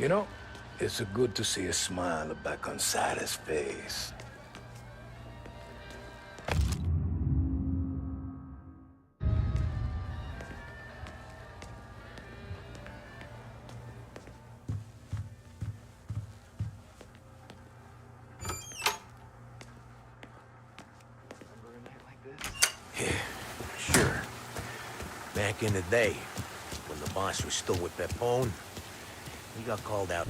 You know, it's good to see a smile back on Silas' face. Yeah, sure. Back in the day, when the boss was still with Pepone, he got called out.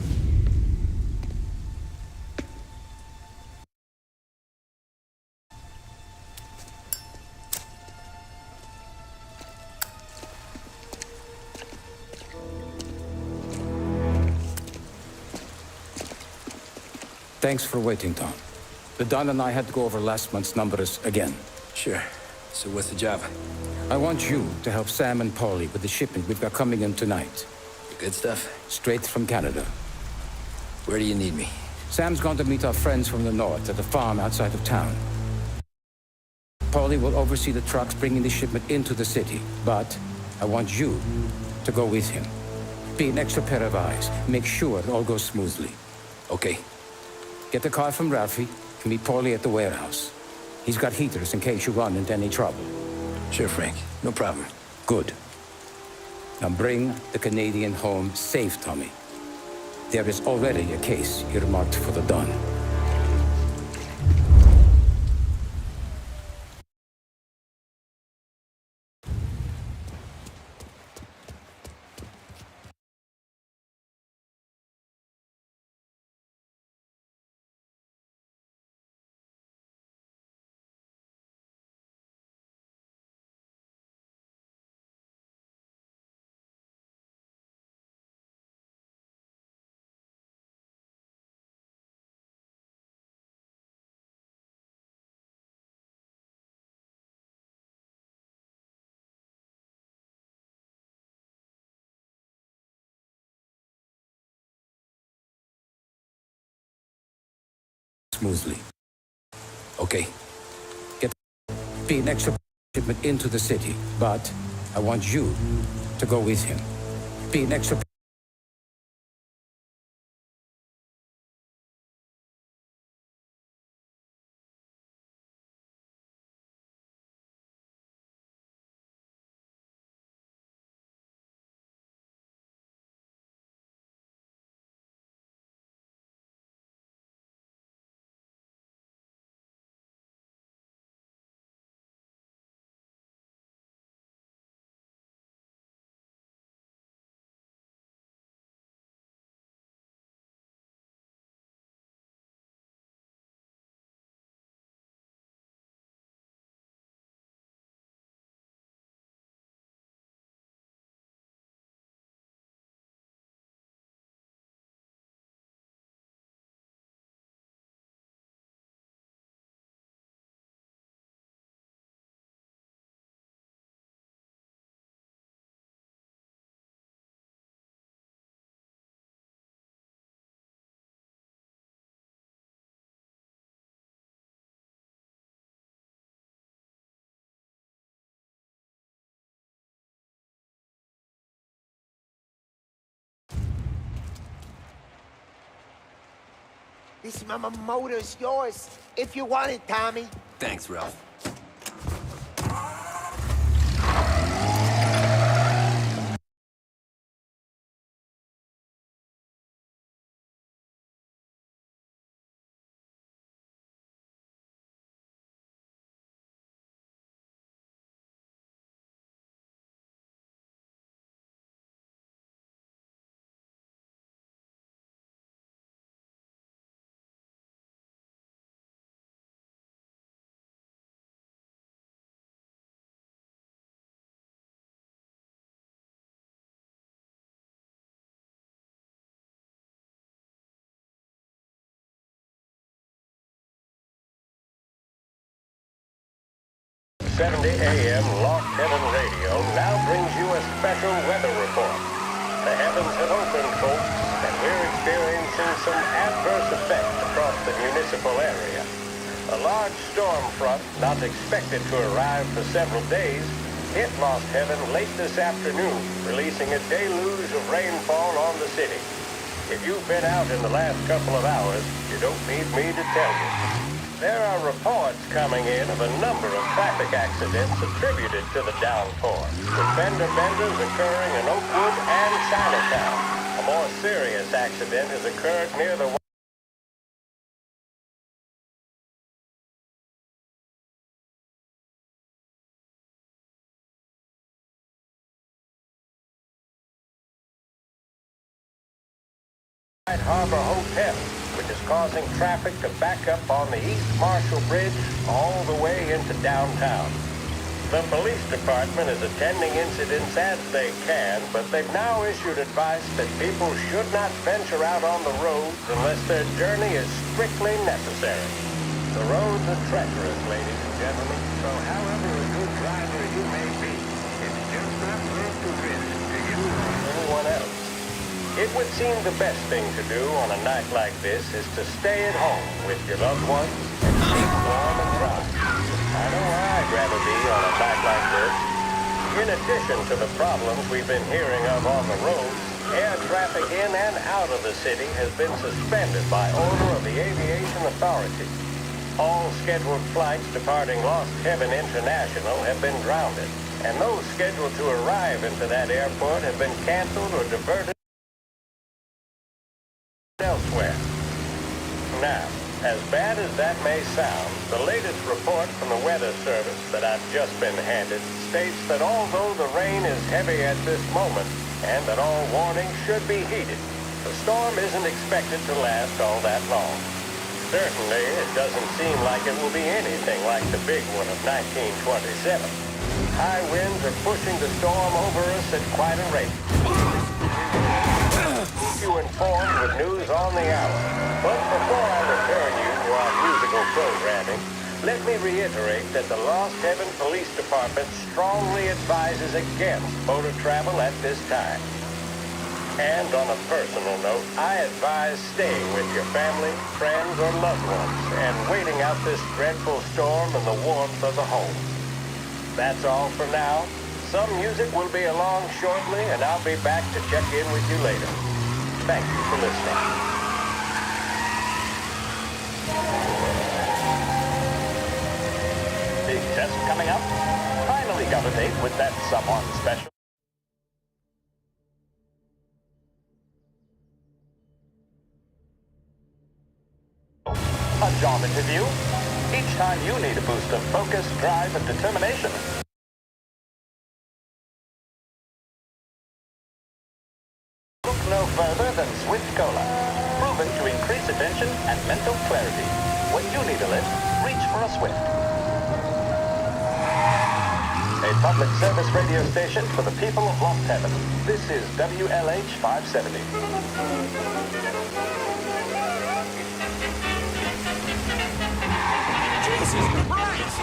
Thanks for waiting, Tom. The Don and I had to go over last month's numbers again. Sure. So what's the job? I want you to help Sam and Paulie with the shipment we've got coming in tonight. The good stuff? Straight from Canada. Where do you need me? Sam's gone to meet our friends from the north at the farm outside of town. Paulie will oversee the trucks bringing the shipment into the city, but I want you to go with him. Be an extra pair of eyes. Make sure it all goes smoothly. Okay. Get the car from Ralphie and meet Paulie at the warehouse. He's got heaters in case you run into any trouble. Sure, Frank. No problem. Good. Now bring the Canadian home safe, Tommy. There is already a case earmarked for the Don. Smoothly. Okay. Be an extra shipment into the city, but I want you to go with him. Be an extra. This motor's yours, if you want it, Tommy. Thanks, Ralph. .70 AM Lost Heaven Radio now brings you a special weather report. The heavens have opened, folks, and we're experiencing some adverse effects across the municipal area. A large storm front, not expected to arrive for several days, hit Lost Heaven late this afternoon, releasing a deluge of rainfall on the city. If you've been out in the last couple of hours, you don't need me to tell you. There are reports coming in of a number of traffic accidents attributed to the downpour, with fender benders occurring in Oakwood and Chinatown. A more serious accident has occurred near the Harbor Hotel, which is causing traffic to back up on the East Marshall Bridge all the way into downtown. The police department is attending incidents as they can, but they've now issued advice that people should not venture out on the roads unless their journey is strictly necessary. The roads are treacherous, ladies and gentlemen, so however a good driver you may be, it's just not worth the risk to you or anyone else. It would seem the best thing to do on a night like this is to stay at home with your loved ones and keep warm and dry. I know where I'd rather be on a night like this. In addition to the problems we've been hearing of on the roads, air traffic in and out of the city has been suspended by order of the Aviation Authority. All scheduled flights departing Lost Heaven International have been grounded, and those scheduled to arrive into that airport have been canceled or diverted elsewhere. Now, as bad as that may sound, the latest report from the Weather Service that I've just been handed states that although the rain is heavy at this moment and that all warnings should be heeded, the storm isn't expected to last all that long. Certainly, it doesn't seem like it will be anything like the big one of 1927. High winds are pushing the storm over us at quite a rate. Keep you informed with news on the hour. But before I return you to our musical programming, let me reiterate that the Lost Heaven Police Department strongly advises against motor travel at this time. And on a personal note, I advise staying with your family, friends, or loved ones and waiting out this dreadful storm in the warmth of the home. That's all for now. Some music will be along shortly, and I'll be back to check in with you later. Thank you for listening. Big test coming up. Finally got a date with that someone special. A job interview. Each time you need a boost of focus, drive, and determination. Look no further than Swift Cola. Proven to increase attention and mental clarity. When you need a lift, reach for a Swift. A public service radio station for the people of Lost Heaven. This is WLH 570. Jesus Christ!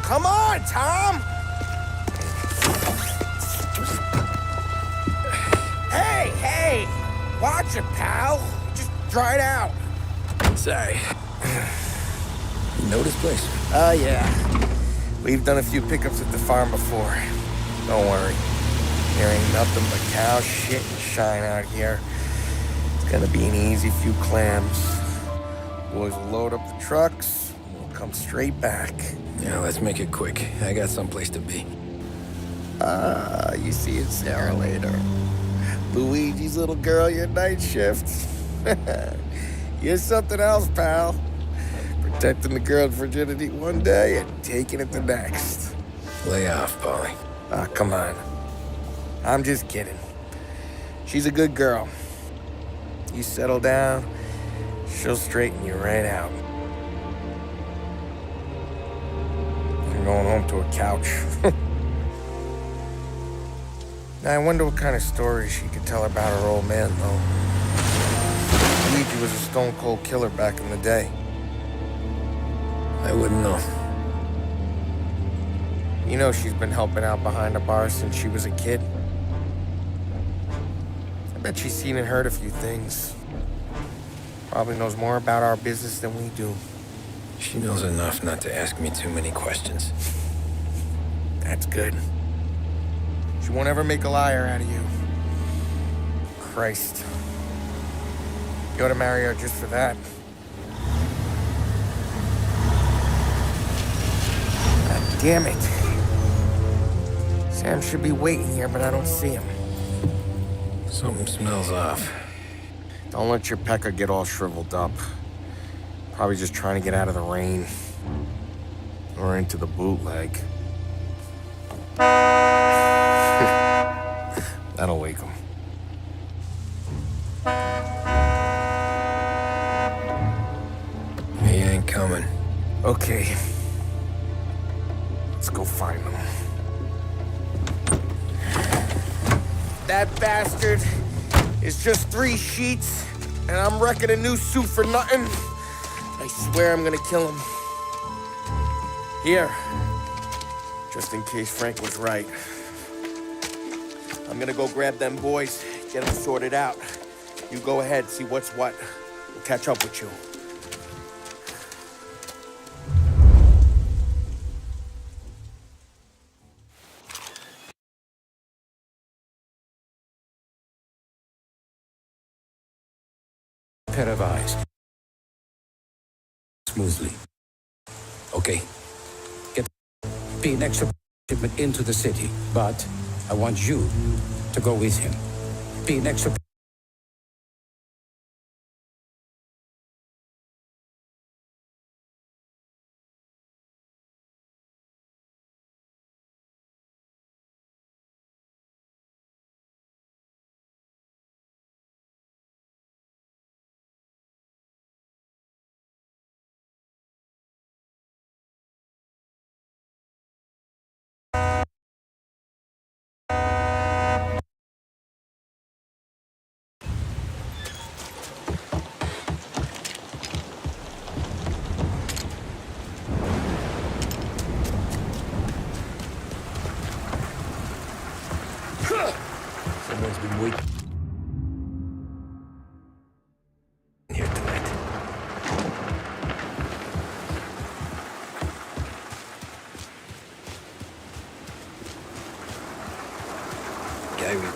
Come on, Tom! Hey! Watch it, pal. Just dry it out. Sorry. You know this place? Yeah. We've done a few pickups at the farm before. Don't worry. There ain't nothing but cow shit and shine out here. It's gonna be an easy few clams. Boys will load up the trucks, and we'll come straight back. Yeah, let's make it quick. I got someplace to be. You see it, Sarah, later. Luigi's little girl, your night shift. You're something else, pal. Protecting the girl's virginity one day and taking it the next. Lay off, Polly. Come on. I'm just kidding. She's a good girl. You settle down, she'll straighten you right out. I'm going home to a couch. Now, I wonder what kind of stories she could tell about her old man, though. Luigi was a stone-cold killer back in the day. I wouldn't know. You know she's been helping out behind the bar since she was a kid. I bet she's seen and heard a few things. Probably knows more about our business than we do. She knows enough not to ask me too many questions. That's good. She won't ever make a liar out of you. Christ. You ought to marry her just for that. God damn it. Sam should be waiting here, but I don't see him. Something smells off. Don't let your pecker get all shriveled up. Probably just trying to get out of the rain. Or into the bootleg. That'll wake him. He ain't coming. Okay. Let's go find him. That bastard is just 3 sheets, and I'm wrecking a new suit for nothing. I swear I'm gonna kill him. Here. Just in case Frank was right. I'm gonna go grab them boys, get them sorted out. You go ahead, see what's what. We'll catch up with you. Pair of eyes. Smoothly. Okay. Be an extra shipment into the city, but I want you to go with him. Be an extra. Someone's been waiting here tonight. Guy we...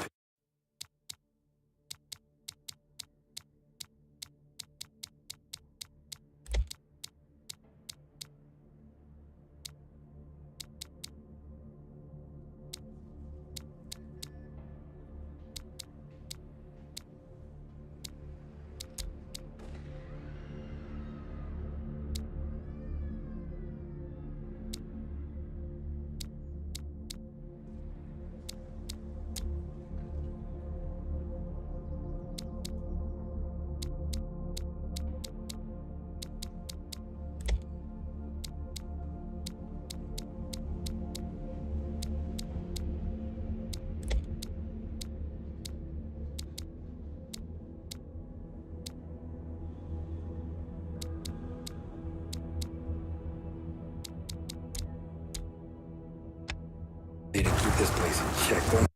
Need to keep this place in check, don't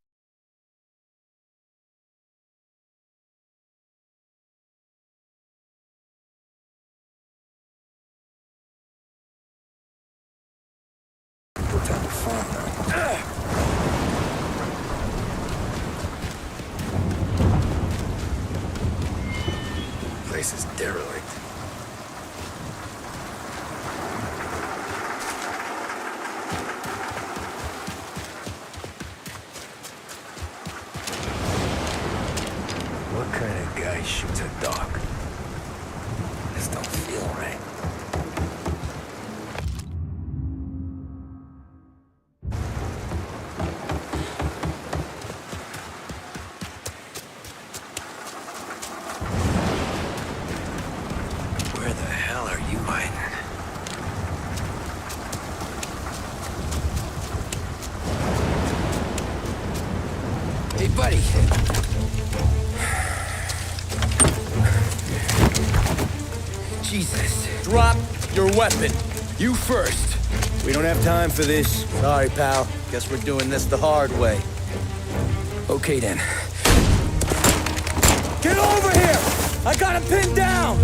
go down the farm now. Place is derelict. What kind of guy shoots a dog? This don't feel right. Where the hell are you hiding? Hey, buddy. Jesus. Drop your weapon. You first. We don't have time for this. Sorry, pal. Guess we're doing this the hard way. Okay, then. Get over here! I got him pinned down!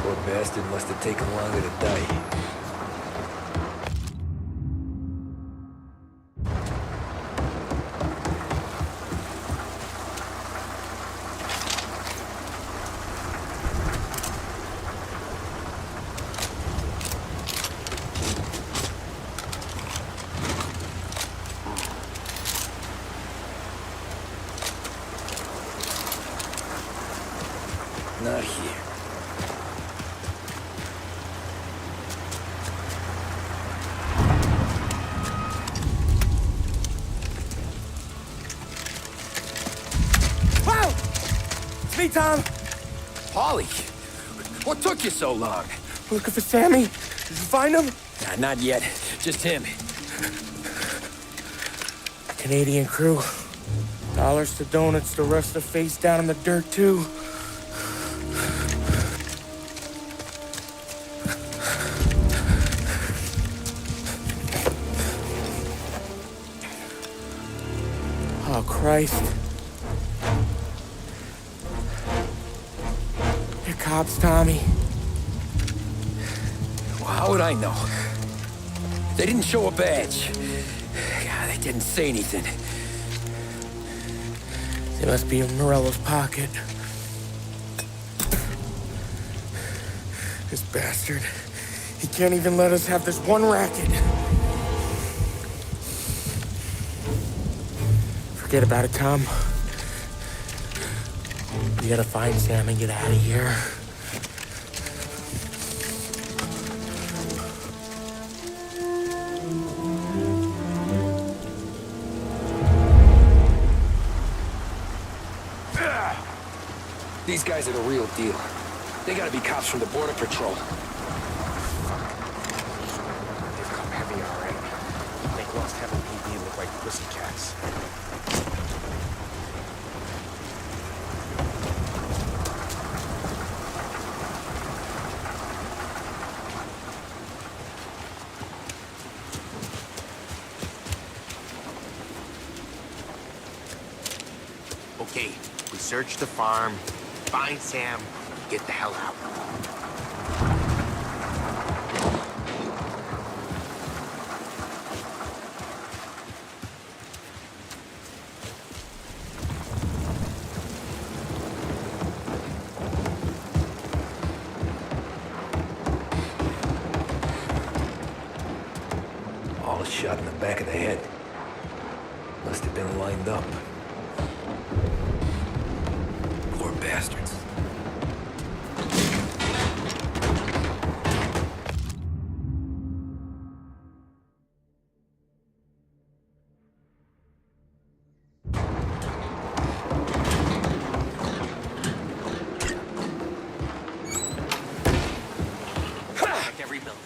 Poor bastard must have taken longer to die. Not here. Wow! It's me, Tom. Paulie, what took you so long? Looking for Sammy. Did you find him? Nah, not yet. Just him. Canadian crew. Dollars to donuts, the rest are face down in the dirt, too. Oh, Christ. They're cops, Tommy. Well, how would I know? They didn't show a badge. God, they didn't say anything. They must be in Morello's pocket. This bastard. He can't even let us have this one racket. Forget about it, Tom. We gotta find Sam and get out of here. These guys are the real deal. They gotta be cops from the Border Patrol. They've come heavy already. Make Lost Heaven PD look like pussycats. Okay, we search the farm, find Sam, get the hell out. All shot in the back of the head. Must have been lined up. Poor bastards. Check every building.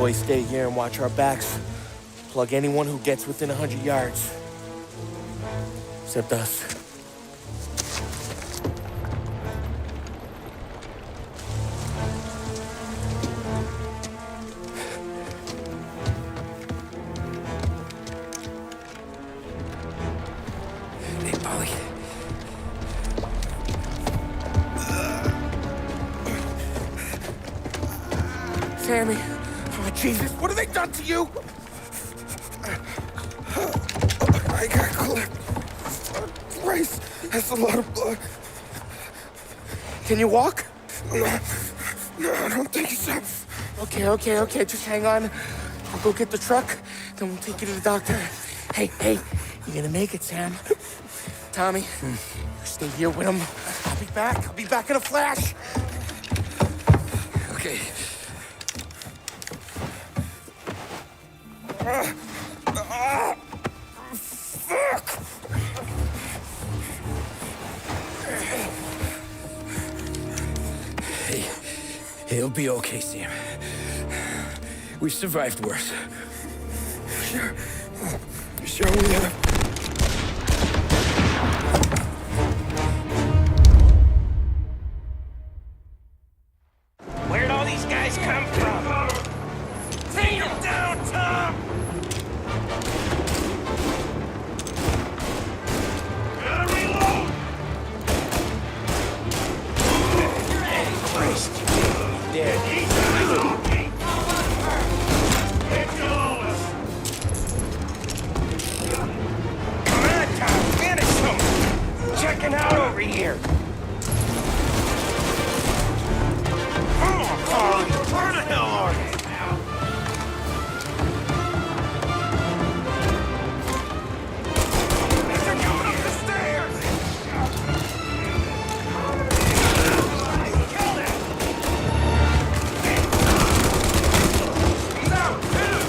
boys stay here and watch our backs. Plug anyone who gets within 100 yards. Except us. Hey, Polly. Sammy. Oh, Jesus. What have they done to you? I got clipped. Christ. That's a lot of blood. Can you walk? No, I don't think so. Okay. Just hang on. I'll go get the truck, then we'll take you to the doctor. Hey, you're gonna make it, Sam. Tommy, you stay here with him. I'll be back in a flash. Okay. Fuck! Hey, it'll be okay, Sam. We've survived worse. Sure we have. Where'd all these guys come from? Take him down, Tom! Gotta reload! Christ, you dead. Come on, Tom, finish him! Checking out over here. Come on, Polly! Where the hell are you? They're coming up the stairs! Kill that! He's out! Hit him!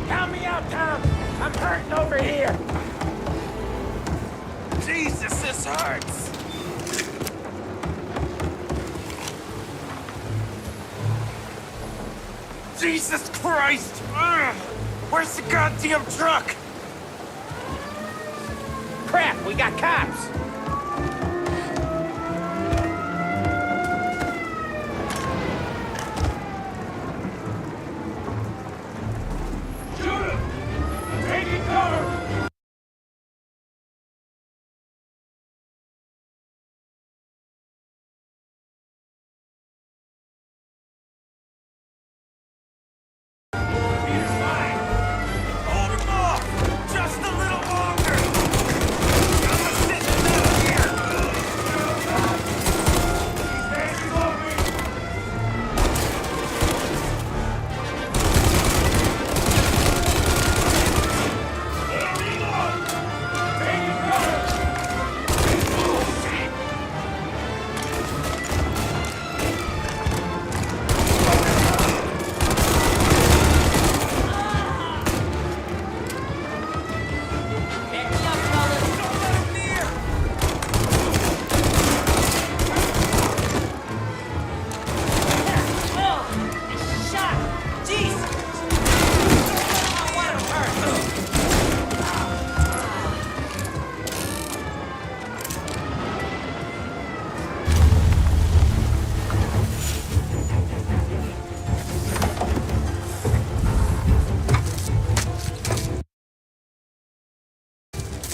Help me out, Tom! I'm hurting over here! Jesus, this hurts! Jesus Christ! Ugh. Where's the goddamn truck? Crap, we got cops! Shoot him! Taking cover! He's fine! Hold him off! Just a little longer! I'm sitting down here! He's hanging on me! Holding on! Taking cover!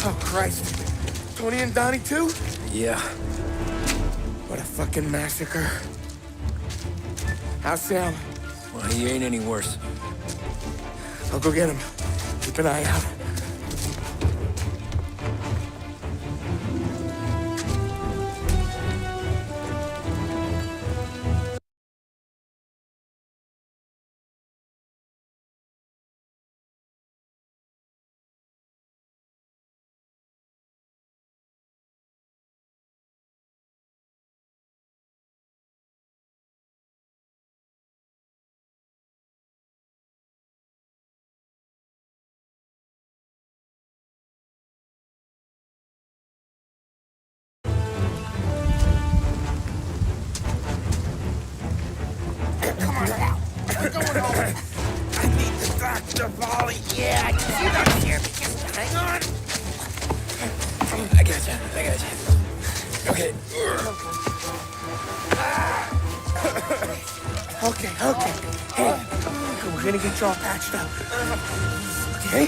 Oh, Christ. Tony and Donnie, too? Yeah. What a fucking massacre. How's Sam? Well, he ain't any worse. I'll go get him. Keep an eye out. Okay. Hey, we're gonna get you all patched up. Okay?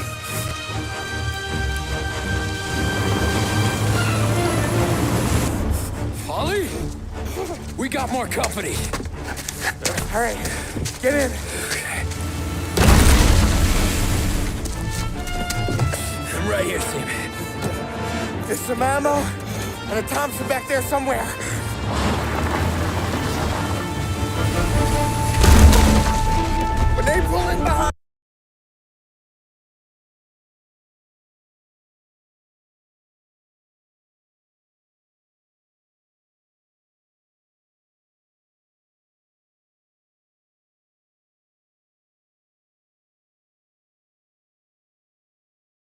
Holly? We got more company. All right, get in. I'm right here, Sam. There's some ammo and a Thompson back there somewhere. When they pull in behind...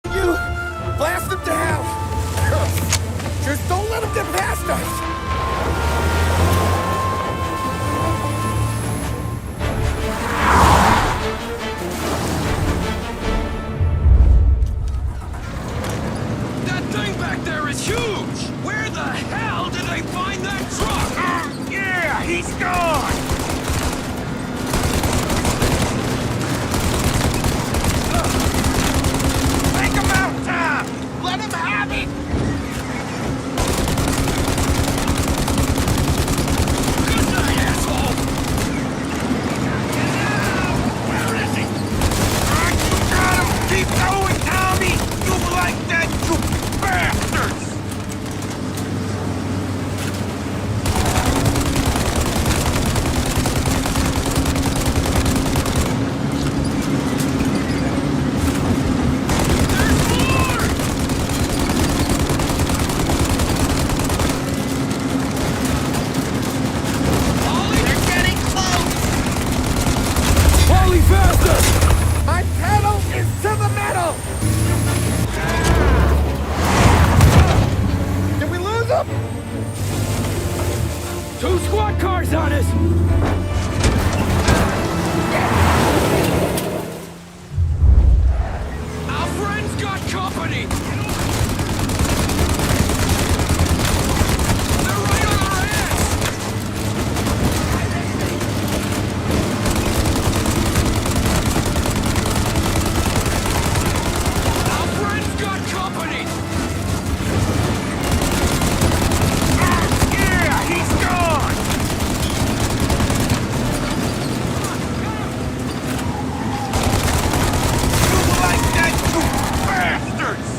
You blast them down. Just don't let them get past us. That thing back there is huge! Where the hell did they find that truck? Yeah, he's gone! Take him out, Tom! Let him have it! Good night, asshole! Where is he? You got him! Keep going, Tommy! You like that, you bastards! My pedal is to the metal! Did we lose them? 2 squad cars on us! Our friends got company! They're right on our ass! Our friends got company! Yeah, he's gone! You like that, you bastards!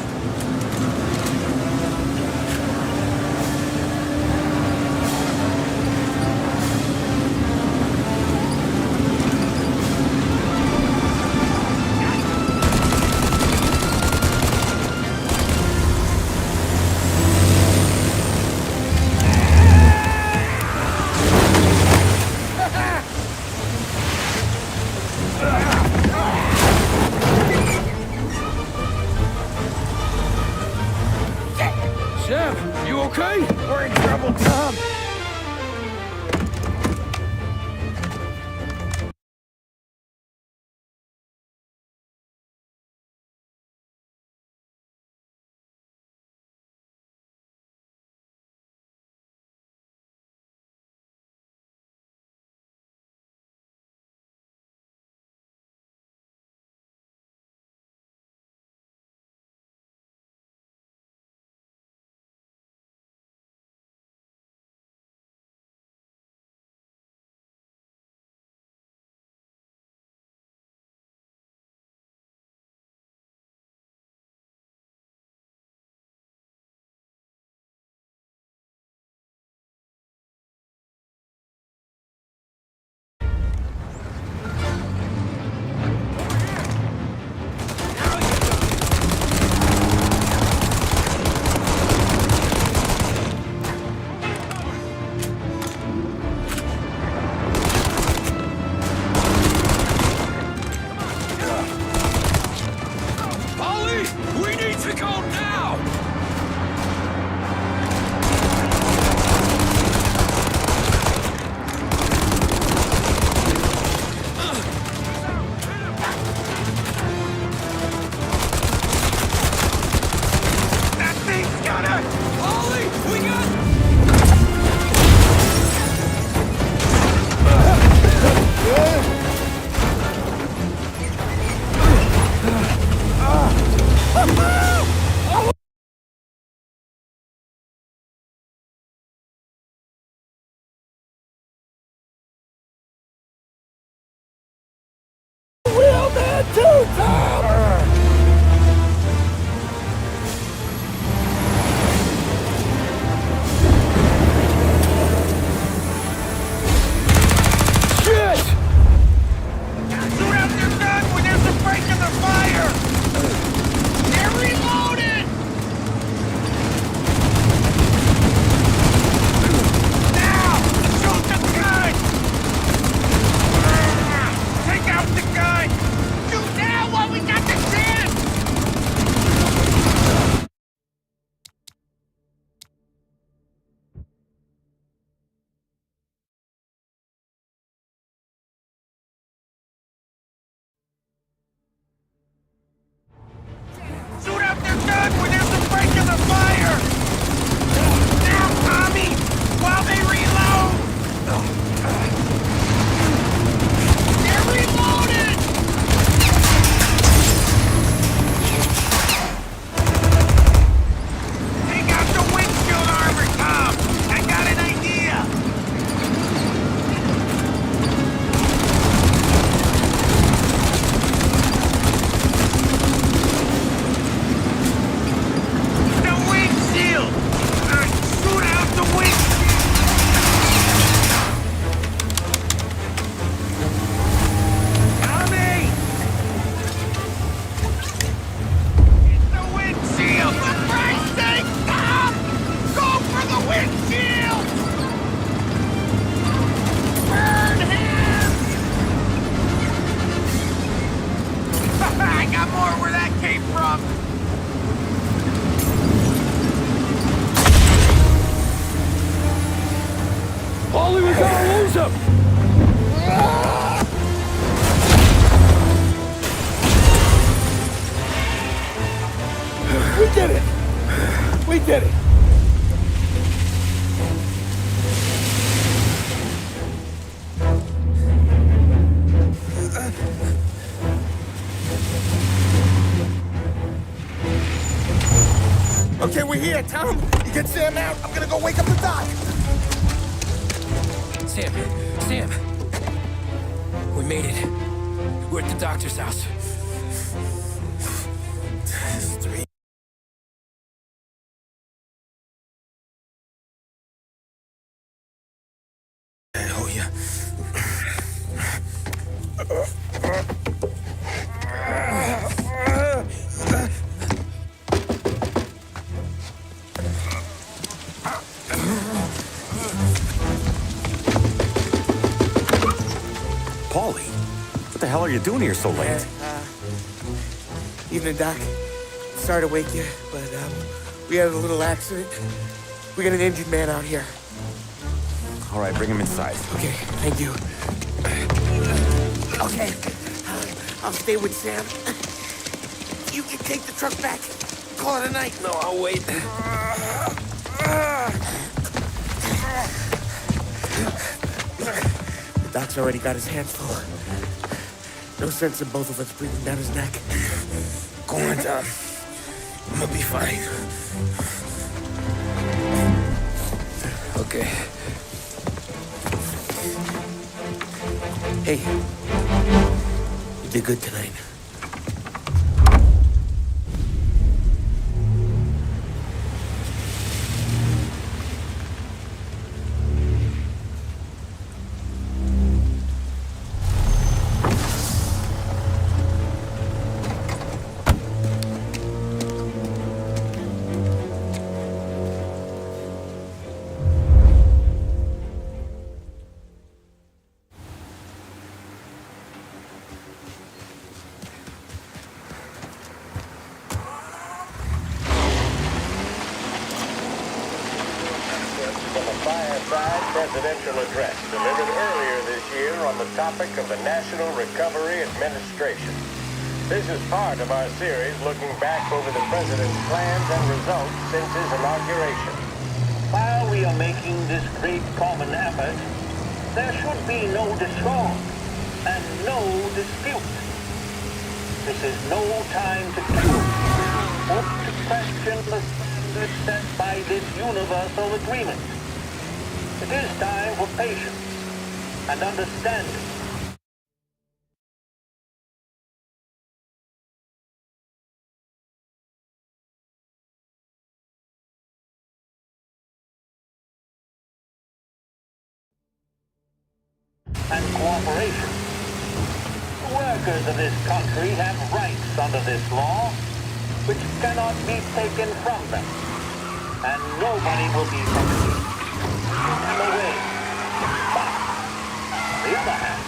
Paulie, we gotta lose him! We did it! We did it! Okay, we're here, Tom. You get Sam out. I'm gonna go wake up the doc. Sam! We made it. We're at the doctor's house. Three. Oh, yeah. Paulie, what the hell are you doing here so late? Evening, Doc. Sorry to wake you, but we had a little accident. We got an injured man out here. All right, bring him inside. Okay, thank you. Okay, I'll stay with Sam. You can take the truck back. Call it a night. No, I'll wait. The doc's already got his hands full. No sense in both of us breathing down his neck. Go on, Tom. I'm gonna be fine. Okay. Hey, you did good tonight. From a fireside presidential address delivered earlier this year on the topic of the National Recovery Administration. This is part of our series looking back over the president's plans and results since his inauguration. While we are making this great common effort, there should be no discord and no dispute. This is no time to kill or to question the standards set by this universal agreement. It is time for patience and understanding. And cooperation. The workers of this country have rights under this law, which cannot be taken from them, and nobody will be permitted them away. But, on the other hand,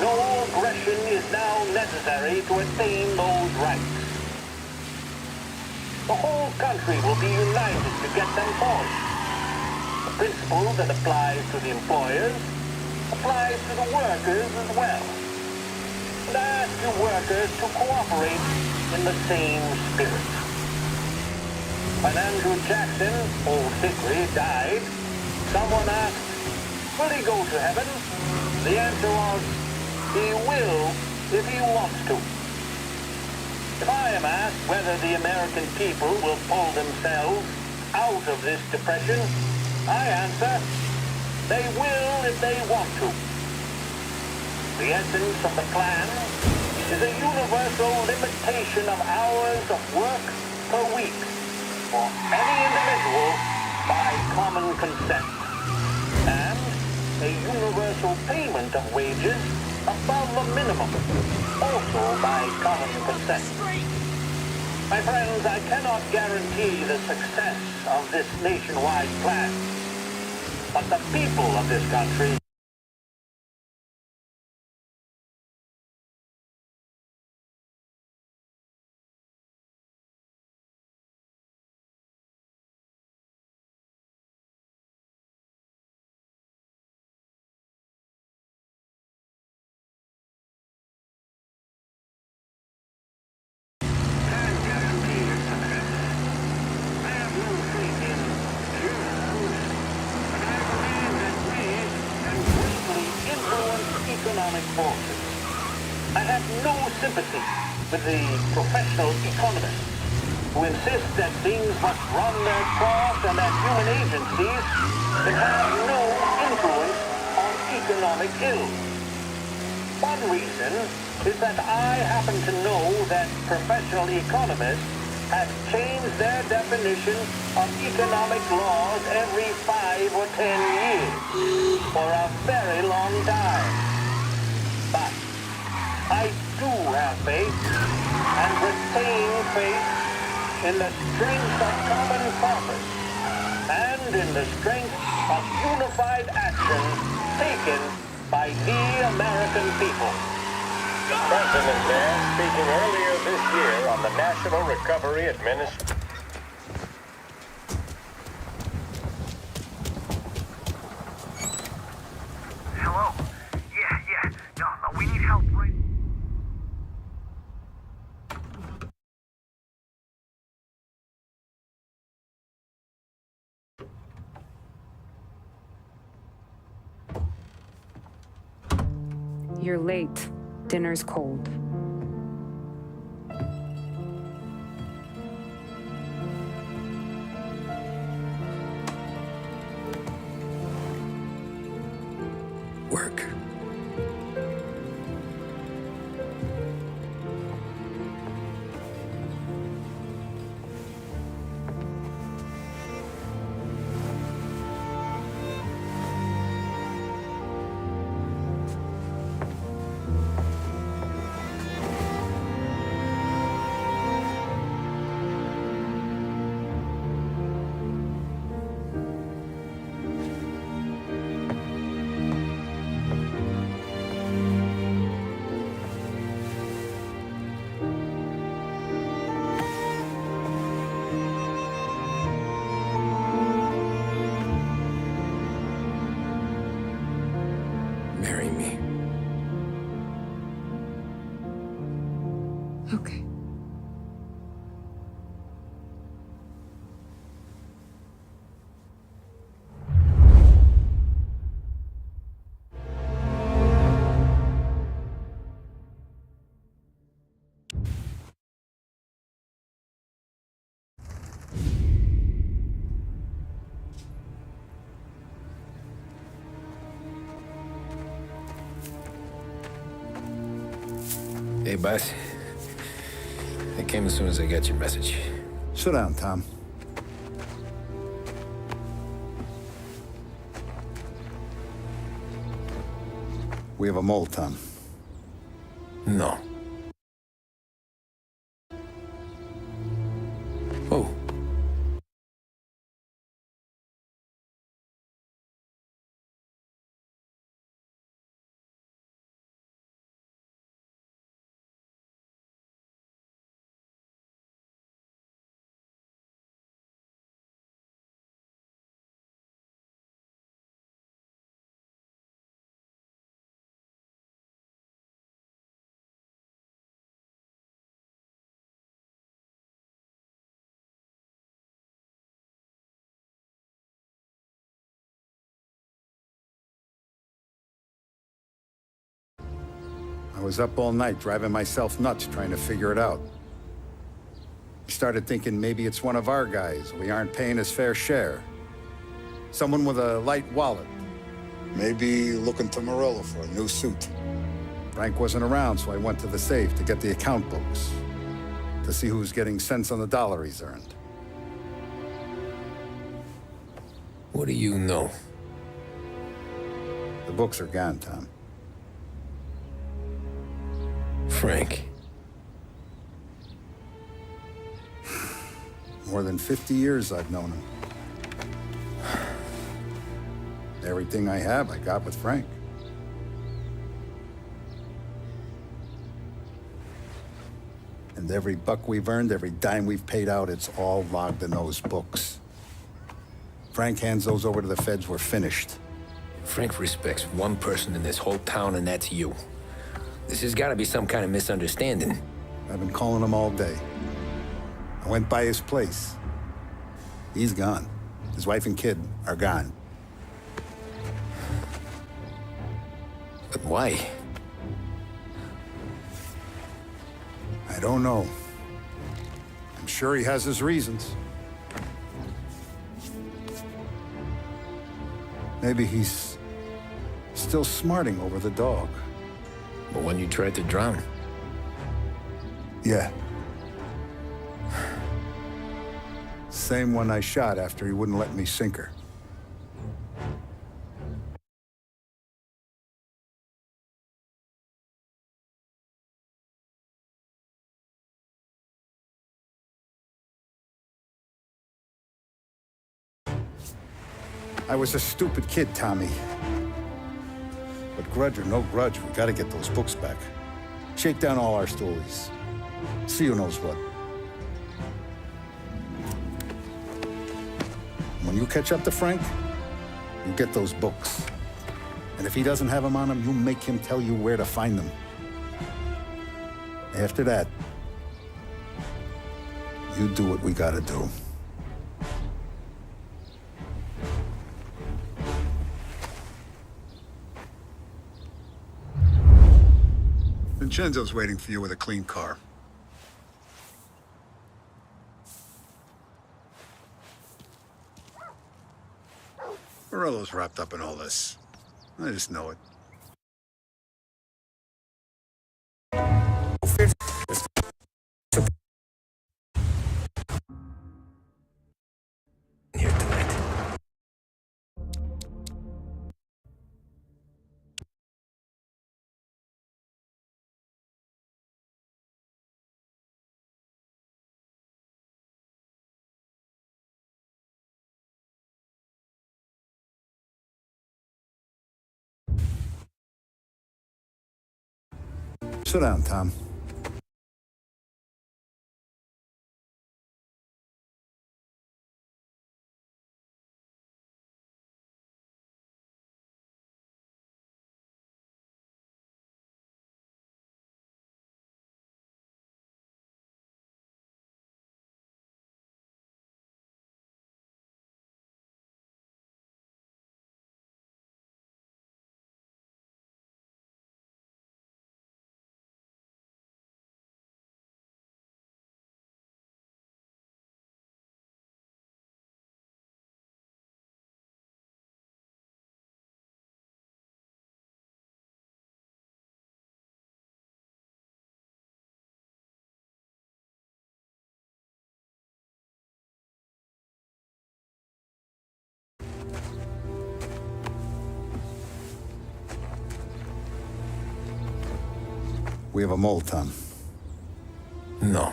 no aggression is now necessary to attain those rights. The whole country will be united to get them forged. The principle that applies to the employers applies to the workers as well. And I ask you workers to cooperate in the same spirit. When Andrew Jackson, Old Hickory, died, someone asked, will he go to heaven? The answer was, he will if he wants to. If I am asked whether the American people will pull themselves out of this depression, I answer, they will if they want to. The essence of the plan is a universal limitation of hours of work per week for any individual by common consent, and a universal payment of wages above the minimum, also by common consent. My friends, I cannot guarantee the success of this nationwide plan, but the people of this country economic forces. I have no sympathy with the professional economists who insist that things must run their course and that human agencies can have no influence on economic ills. One reason is that I happen to know that professional economists have changed their definition of economic laws every 5 or 10 years for a very long time. But I do have faith and retain faith in the strength of common purpose and in the strength of unified action taken by the American people. President Van speaking earlier this year on the National Recovery Administration. Hello? Yeah. No, we need help right... You're late. Dinner's cold. Work. Marry me. Okay. Hey, boss. I came as soon as I got your message. Sit down, Tom. We have a mole, Tom. No. Oh. I was up all night driving myself nuts trying to figure it out. I started thinking maybe it's one of our guys. We aren't paying his fair share. Someone with a light wallet. Maybe looking to Morello for a new suit. Frank wasn't around, so I went to the safe to get the account books. To see who's getting cents on the dollar he's earned. What do you know? The books are gone, Tom. Frank. More than 50 years I've known him. Everything I have, I got with Frank. And every buck we've earned, every dime we've paid out, it's all logged in those books. Frank hands those over to the feds, we're finished. Frank respects one person in this whole town, and that's you. This has got to be some kind of misunderstanding. I've been calling him all day. I went by his place. He's gone. His wife and kid are gone. But why? I don't know. I'm sure he has his reasons. Maybe he's still smarting over the dog. The one you tried to drown? Yeah. Same one I shot after he wouldn't let me sink her. I was a stupid kid, Tommy. But grudge or no grudge, we gotta get those books back. Shake down all our stories. See who knows what. When you catch up to Frank, you get those books. And if he doesn't have them on him, you make him tell you where to find them. After that, you do what we gotta do. Vincenzo's waiting for you with a clean car. Morello's wrapped up in all this. I just know it. Here tonight. Sit down, Tom. We have a mole, Tom. No.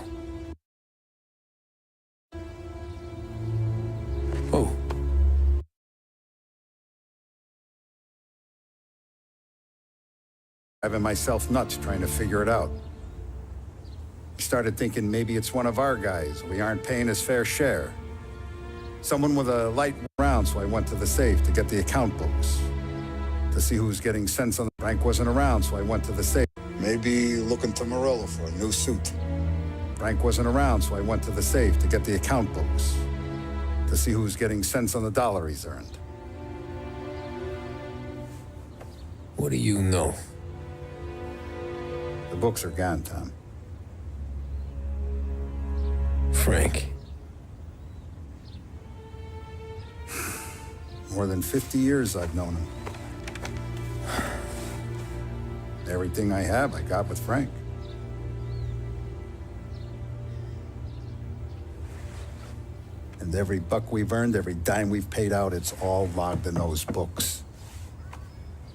Oh. Driving myself nuts trying to figure it out. I started thinking maybe it's one of our guys. We aren't paying his fair share. Someone with a light round, so I went to the safe to get the account books. To see who's getting sense on the Frank wasn't around, so I went to the safe. Maybe looking to Morello for a new suit. Frank wasn't around, so I went to the safe to get the account books. To see who's getting cents on the dollar he's earned. What do you know? The books are gone, Tom. Frank. More than 50 years I've known him. Everything I have, I got with Frank. And every buck we've earned, every dime we've paid out, it's all logged in those books.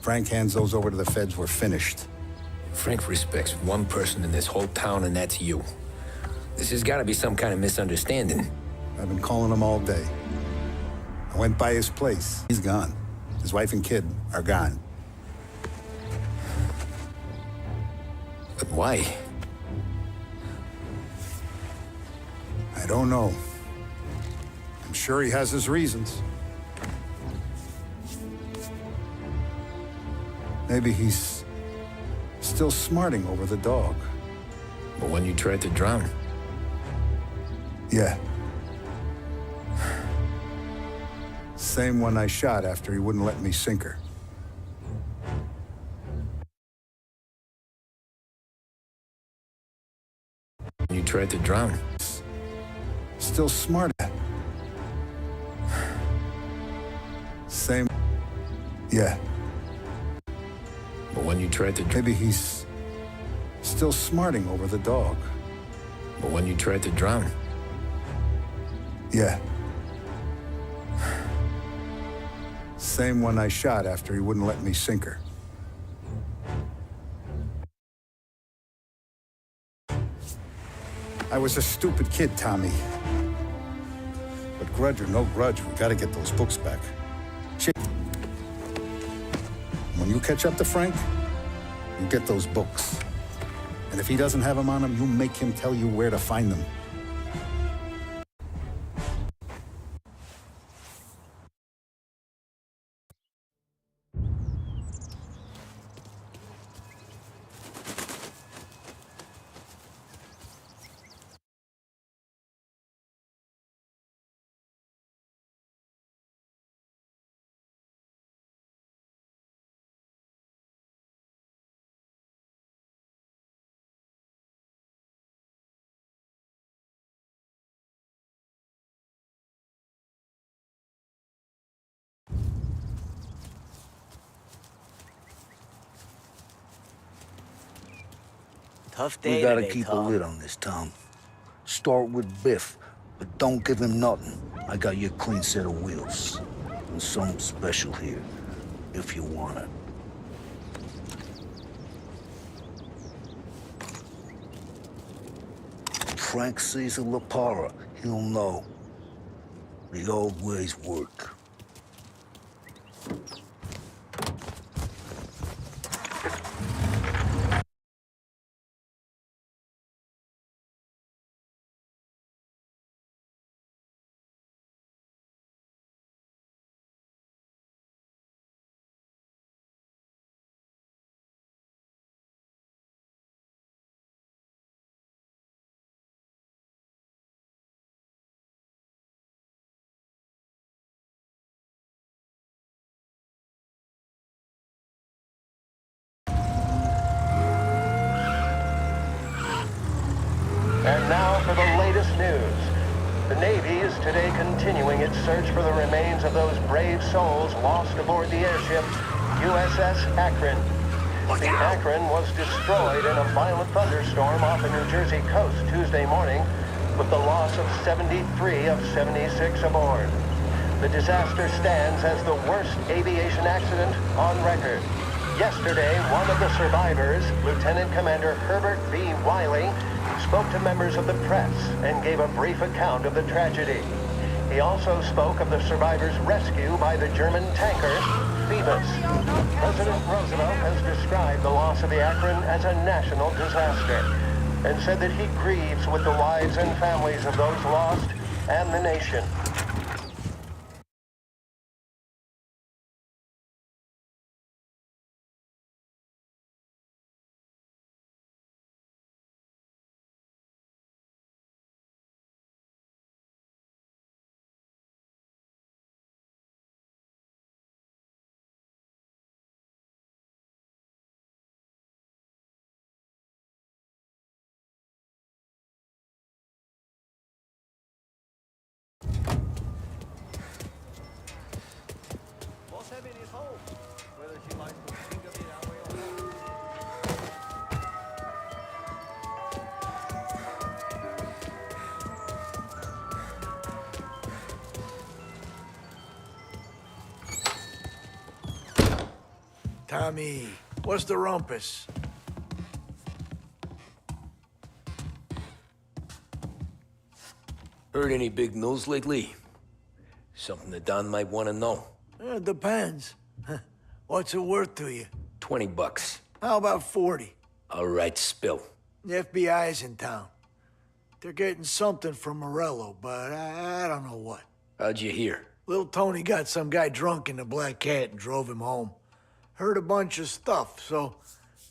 Frank hands those over to the feds, we're finished. Frank respects one person in this whole town, and that's you. This has got to be some kind of misunderstanding. I've been calling him all day. I went by his place. He's gone. His wife and kid are gone. But why? I don't know. I'm sure he has his reasons. Maybe he's still smarting over the dog. The one you tried to drown? Yeah. Same one I shot after he wouldn't let me sink her. tried to drown. Still smart. Same. Yeah. But when you tried to... Maybe he's still smarting over the dog. But when you tried to drown... Yeah. Same one I shot after he wouldn't let me sink her. I was a stupid kid, Tommy. But grudge or no grudge, we gotta get those books back. Shit. When you catch up to Frank, you get those books. And if he doesn't have them on him, you make him tell you where to find them. Tough day We gotta today, keep a Tom. lid on this, Tom. Start with Biff, but don't give him nothing. I got you a clean set of wheels. And something special here, if you want it. Frank sees a La Parra, he'll know. The old ways work. And now for the latest news. The Navy is today continuing its search for the remains of those brave souls lost aboard the airship USS Akron. The Akron was destroyed in a violent thunderstorm off the New Jersey coast Tuesday morning, with the loss of 73 of 76 aboard. The disaster stands as the worst aviation accident on record. Yesterday, one of the survivors, Lieutenant Commander Herbert B. Wiley, spoke to members of the press and gave a brief account of the tragedy. He also spoke of the survivors' rescue by the German tanker, Phoebus. President Roosevelt has described the loss of the Akron as a national disaster and said that he grieves with the wives and families of those lost and the nation. Tommy, what's the rumpus? Heard any big news lately? Something that Don might want to know. It depends. What's it worth to you? $20. How about 40? All right, spill. The FBI's in town. They're getting something from Morello, but I don't know what. How'd you hear? Little Tony got some guy drunk in the Black Cat and drove him home. Heard a bunch of stuff, so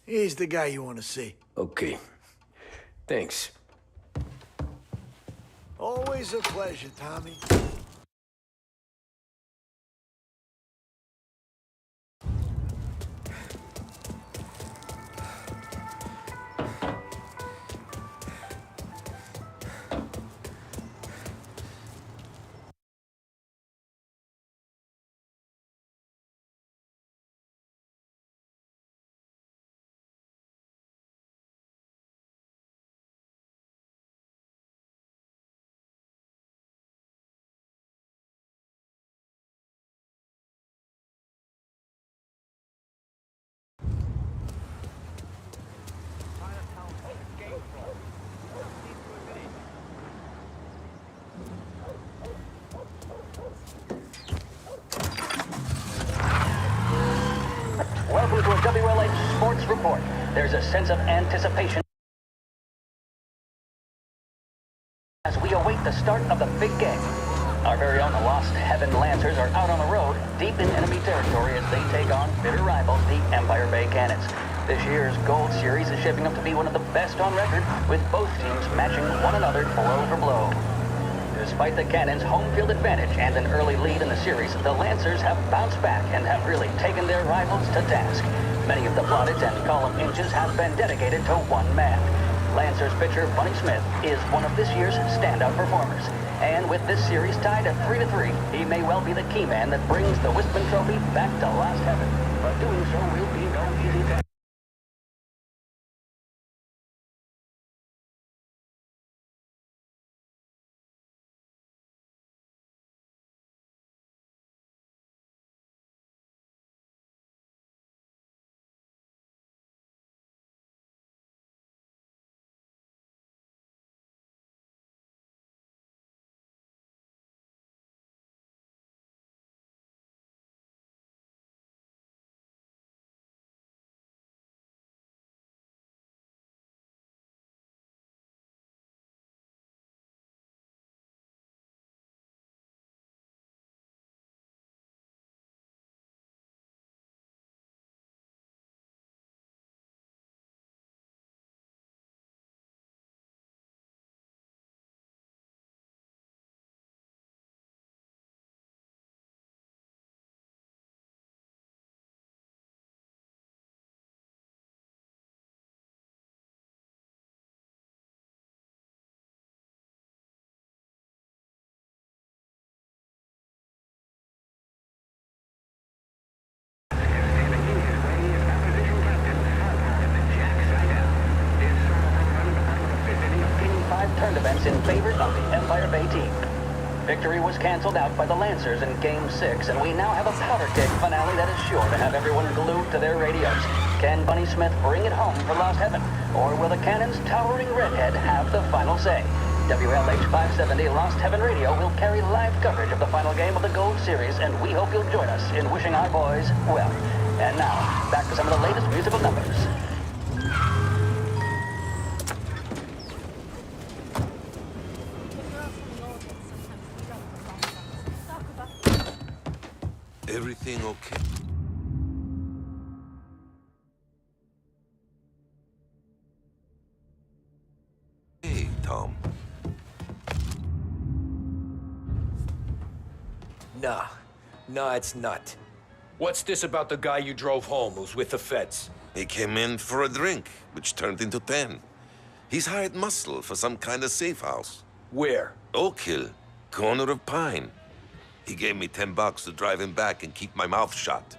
he's the guy you want to see. Okay. Thanks. Always a pleasure, Tommy. WLH Sports Report. There's a sense of anticipation as we await the start of the big game. Our very own Lost Heaven Lancers are out on the road, deep in enemy territory as they take on bitter rivals, the Empire Bay Cannons. This year's Gold Series is shaping up to be one of the best on record, with both teams matching one another blow for blow. Despite the Cannons' home field advantage and an early lead in the series, the Lancers have bounced back and have really taken their rivals to task. Many of the plaudits and column inches have been dedicated to one man. Lancers pitcher Bunny Smith is one of this year's standout performers. And with this series tied at 3-3, he may well be the key man that brings the Wispman Trophy back to Lost Heaven. But doing so will be no easy task. Turned events in favor of the Empire Bay team. Victory was canceled out by the Lancers in Game 6, and we now have a powder keg finale that is sure to have everyone glued to their radios. Can Bunny Smith bring it home for Lost Heaven, or will the Cannon's towering redhead have the final say? WLH 570 Lost Heaven Radio will carry live coverage of the final game of the Gold Series, and we hope you'll join us in wishing our boys well. And now, back to some of the latest musical numbers. Everything okay? Hey, Tom. Nah, it's not. What's this about the guy you drove home who's with the feds? He came in for a drink, which turned into 10. He's hired muscle for some kind of safe house. Where? Oak Hill, corner of Pine. He gave me $10 to drive him back and keep my mouth shut.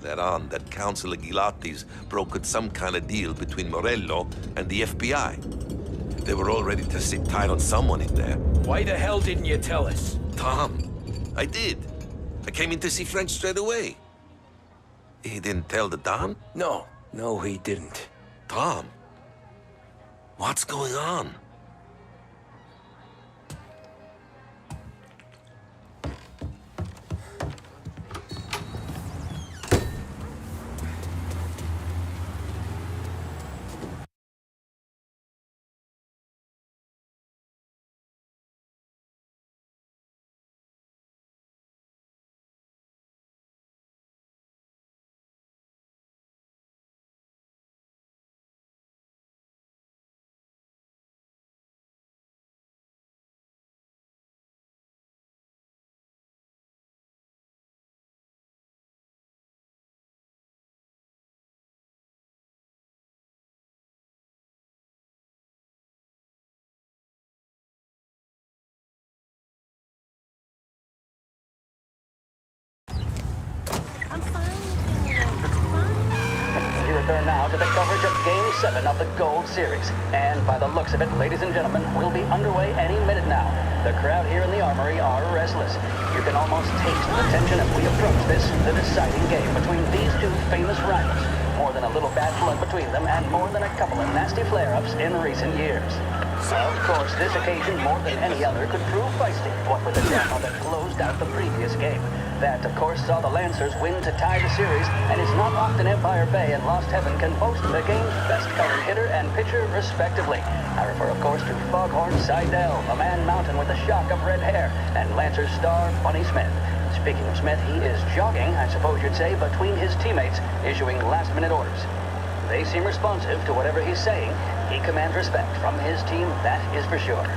Later on, that Councilor Gilatti's brokered some kind of deal between Morello and the FBI. They were all ready to sit tight on someone in there. Why the hell didn't you tell us? Tom, I did. I came in to see Frank straight away. He didn't tell the Don? No, he didn't. Tom, what's going on? We return now to the coverage of Game 7 of the Gold Series. And by the looks of it, ladies and gentlemen, we'll be underway any minute now. The crowd here in the Armory are restless. You can almost taste the tension as we approach this, the deciding game between these two famous rivals. More than a little bad blood between them, and more than a couple of nasty flare-ups in recent years. Of course, this occasion, more than any other, could prove feisty, what with the drama that closed out the previous game. That, of course, saw the Lancers win to tie the series, and it's not often Empire Bay and Lost Heaven can boast the game's best-colored hitter and pitcher, respectively. I refer, of course, to Foghorn Seidel, a man mountain with a shock of red hair, and Lancers star Bunny Smith. Speaking of Smith, he is jogging, I suppose you'd say, between his teammates, issuing last-minute orders. They seem responsive to whatever he's saying. He commands respect from his team, that is for sure.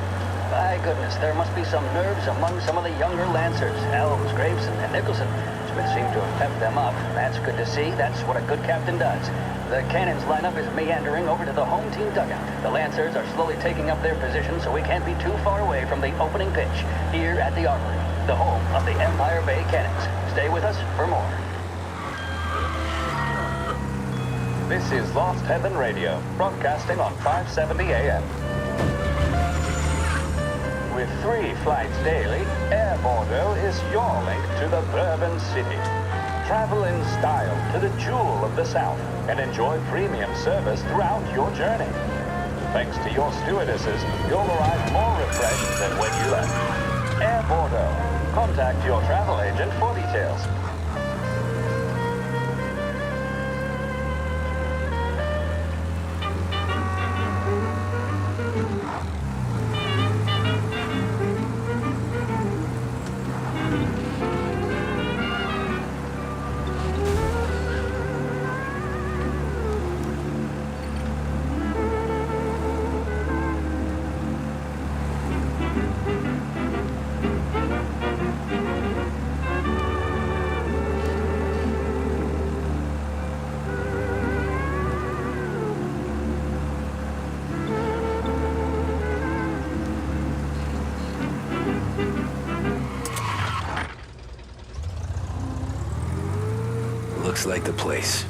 My goodness, there must be some nerves among some of the younger Lancers, Elms, Graveson, and Nicholson. Smith seemed to have pepped them up. That's good to see. That's what a good captain does. The Cannons lineup is meandering over to the home team dugout. The Lancers are slowly taking up their position, so we can't be too far away from the opening pitch here at the Armory, the home of the Empire Bay Cannons. Stay with us for more. This is Lost Heaven Radio, broadcasting on 570 AM. With 3 flights daily, Air Bordeaux is your link to the Bourbon City. Travel in style to the jewel of the South and enjoy premium service throughout your journey. Thanks to your stewardesses, you'll arrive more refreshed than when you left. Air Bordeaux. Contact your travel agent for details. Looks like the place.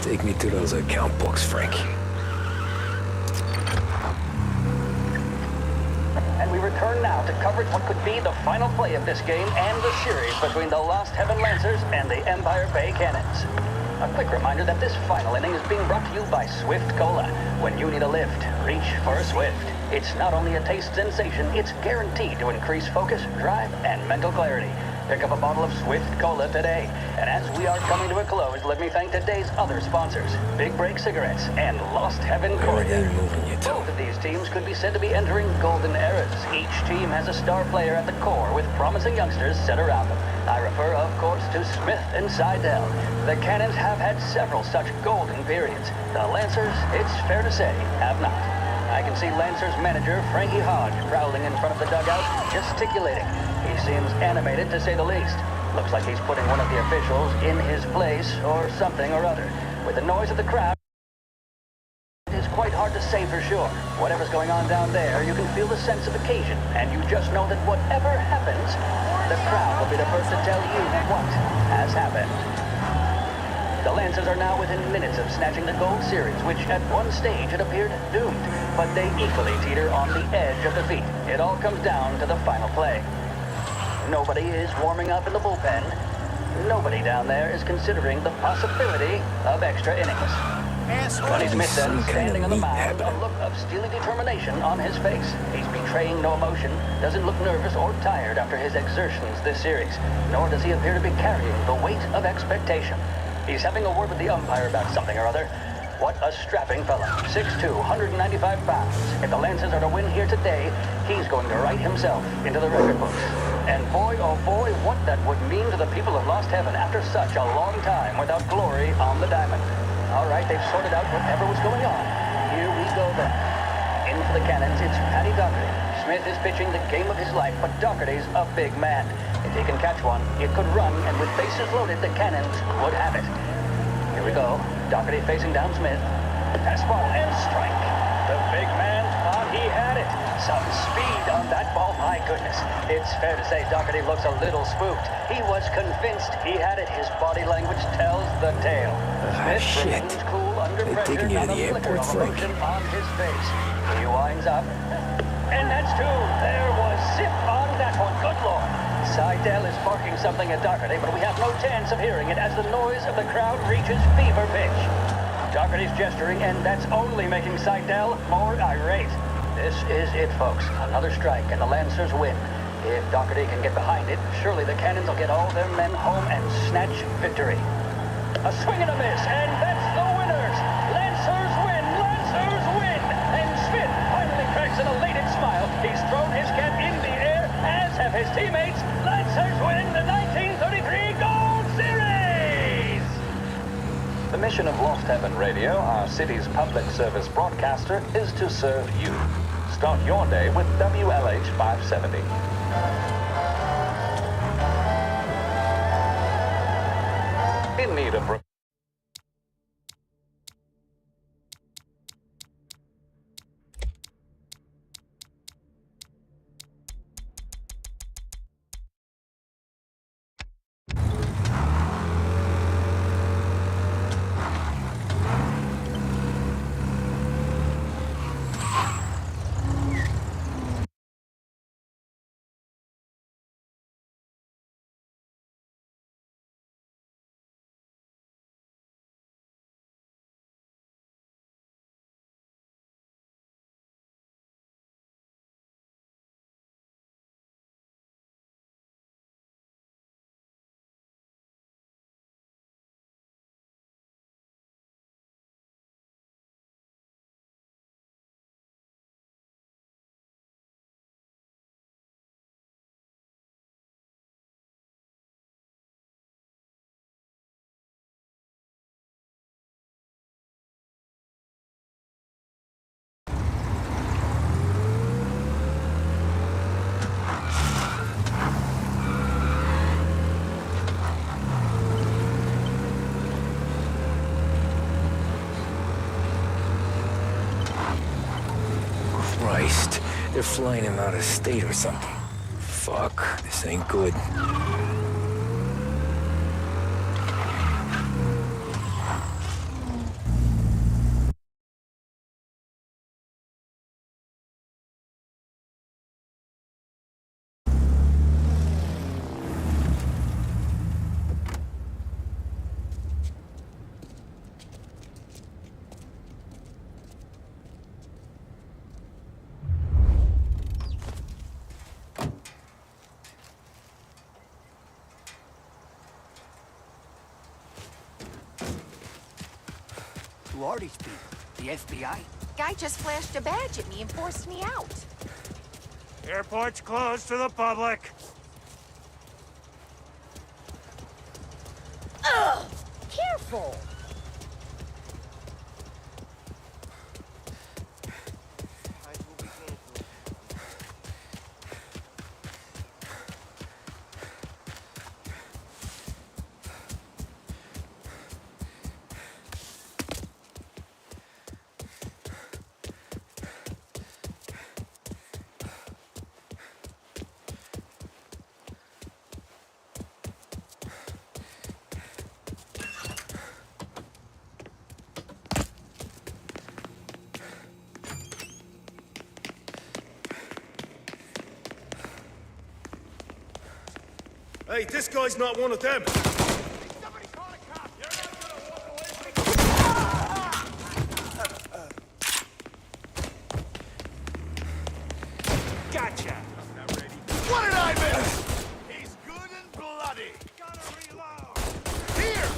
Take me to those account books, Frank. And we return now to coverage what could be the final play of this game and the series between the Lost Heaven Lancers and the Empire Bay Cannons. A quick reminder that this final inning is being brought to you by Swift Cola. When you need a lift, reach for a Swift. It's not only a taste sensation, it's guaranteed to increase focus, drive, and mental clarity. Pick up a bottle of Swift Cola today. And as we are coming to a close, let me thank today's other sponsors, Big Break Cigarettes and Lost Heaven Courier. Both of these teams could be said to be entering golden eras. Each team has a star player at the core with promising youngsters set around them. I refer, of course, to Smith and Seidel. The Cannons have had several such golden periods. The Lancers, it's fair to say, have not. I can see Lancers manager Frankie Hodge prowling in front of the dugout, gesticulating. He seems animated, to say the least. Looks like he's putting one of the officials in his place, or something or other. With the noise of the crowd, it is quite hard to say for sure. Whatever's going on down there, you can feel the sense of occasion, and you just know that whatever happens, the crowd will be the first to tell you what has happened. The Lancers are now within minutes of snatching the gold series, which at one stage had appeared doomed, but they equally teeter on the edge of defeat. It all comes down to the final play. Nobody is warming up in the bullpen. Nobody down there is considering the possibility of extra innings. Bunny Smith then standing on the mound, a look of steely determination on his face. He's betraying no emotion, doesn't look nervous or tired after his exertions this series, nor does he appear to be carrying the weight of expectation. He's having a word with the umpire about something or other. What a strapping fellow. 6'2", 195 pounds. If the Lancers are to win here today, he's going to write himself into the record books. And boy, oh boy, what that would mean to the people of Lost Heaven after such a long time without glory on the diamond. All right, they've sorted out whatever was going on. Here we go then. In for the Cannons, it's Paddy Doherty. Smith is pitching the game of his life, but Doherty's a big man. If He can catch one, it could run, and with bases loaded, the cannons would have it. Here we go. Doherty facing down Smith. Fastball and strike. The big man thought he had it. Some speed on that ball, my goodness. It's fair to say Doherty looks a little spooked. He was convinced he had it. His body language tells the tale. Smith remains cool under pressure, taking you to not a the flicker airport, of Frank. emotion on his face. He winds up. And that's two. There was zip on that one. Good Lord. Seidel is barking something at Doherty, but we have no chance of hearing it as the noise of the crowd reaches fever pitch. Doherty's gesturing, and that's only making Seidel more irate. This is it, folks. Another strike, and the Lancers win. If Doherty can get behind it, surely the Cannons will get all their men home and snatch victory. A swing and a miss, and that's the winners! Lancers win! Lancers win! And Smith finally cracks an elated smile. He's thrown his cap in the air, as have his teammates. Lancers win the 1933 Gold Series! The mission of Lost Heaven Radio, our city's public service broadcaster, is to serve you. Start your day with WLH 570. In need of... Christ, they're flying him out of state or something. Fuck, this ain't good. Who are these people? The FBI? Guy just flashed a badge at me and forced me out. Airport's closed to the public. Ugh! Careful! Hey, this guy's not one of them. Gotcha. What did I miss? He's good and bloody. Gotta reload. Here.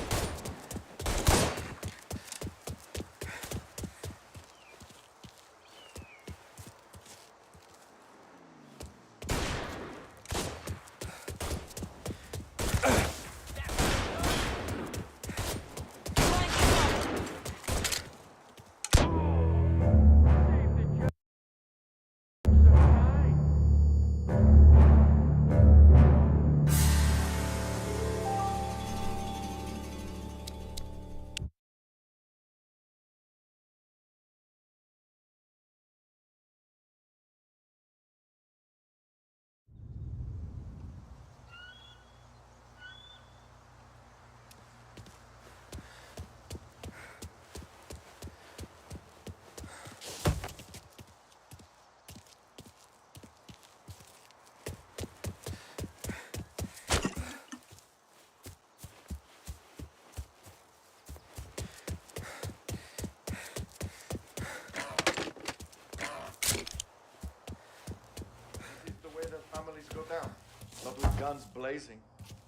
Guns blazing.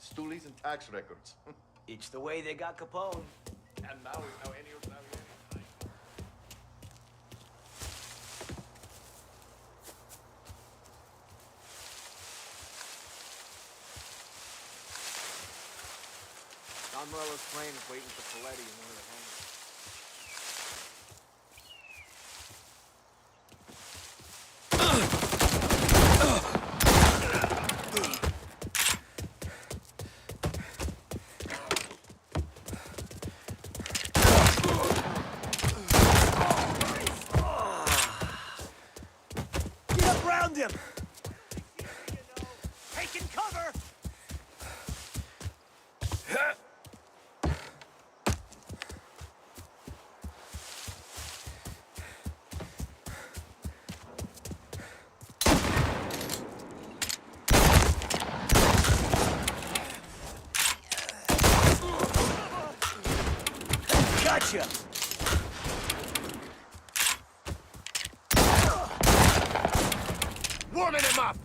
Stoolies and tax records. It's the way they got Capone. And now any... Don Morello's plane is waiting for Paletti in one of the hangars. Get up around him! Taking cover! Gotcha! Warming him up!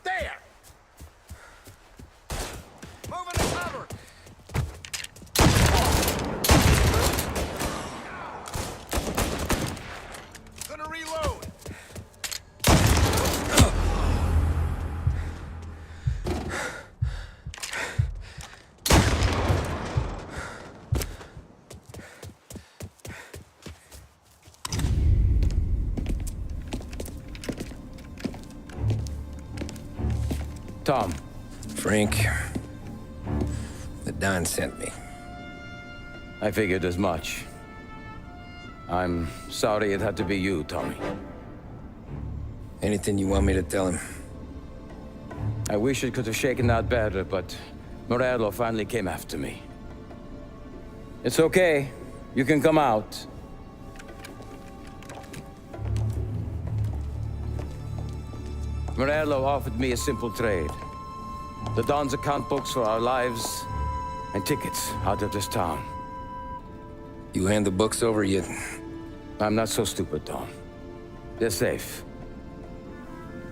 There! Moving to cover! Gonna reload! Tom. Frank, the Don sent me. I figured as much. I'm sorry it had to be you, Tommy. Anything you want me to tell him? I wish it could have shaken out better, but Morello finally came after me. It's okay. You can come out. Morello offered me a simple trade. The Don's account books for our lives and tickets out of this town. You hand the books over yet? I'm not so stupid, Don. They're safe.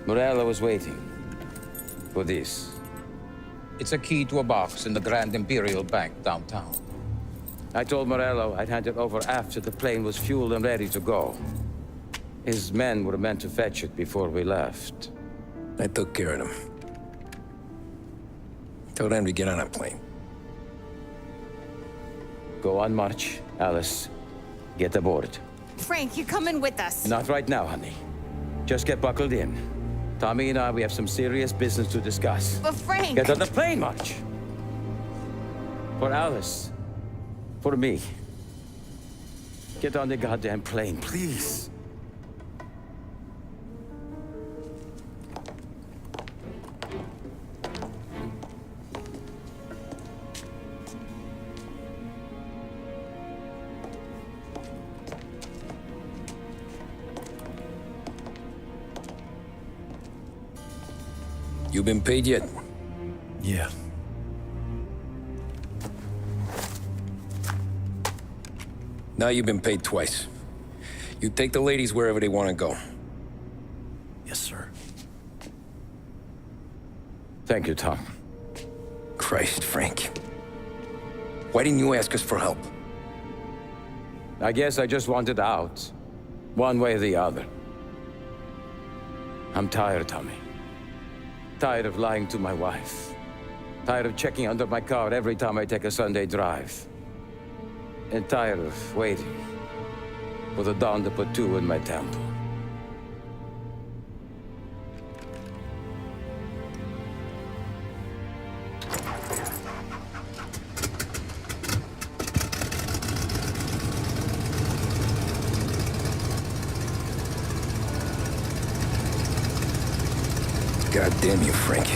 Morello was waiting for this. It's a key to a box in the Grand Imperial Bank downtown. I told Morello I'd hand it over after the plane was fueled and ready to go. His men were meant to fetch it before we left. I took care of them. Told them to get on a plane. Go on, March. Alice, get aboard. Frank, you're coming with us. Not right now, honey. Just get buckled in. Tommy and I, we have some serious business to discuss. But Frank... Get on the plane, March! For Alice. For me. Get on the goddamn plane, please. You been paid yet? Yeah. Now you've been paid twice. You take the ladies wherever they want to go. Yes, sir. Thank you, Tom. Christ, Frank. Why didn't you ask us for help? I guess I just wanted out. One way or the other. I'm tired, Tommy. Tired of lying to my wife. Tired of checking under my car every time I take a Sunday drive. And tired of waiting for the dawn to put two in my temple. God damn you, Frank.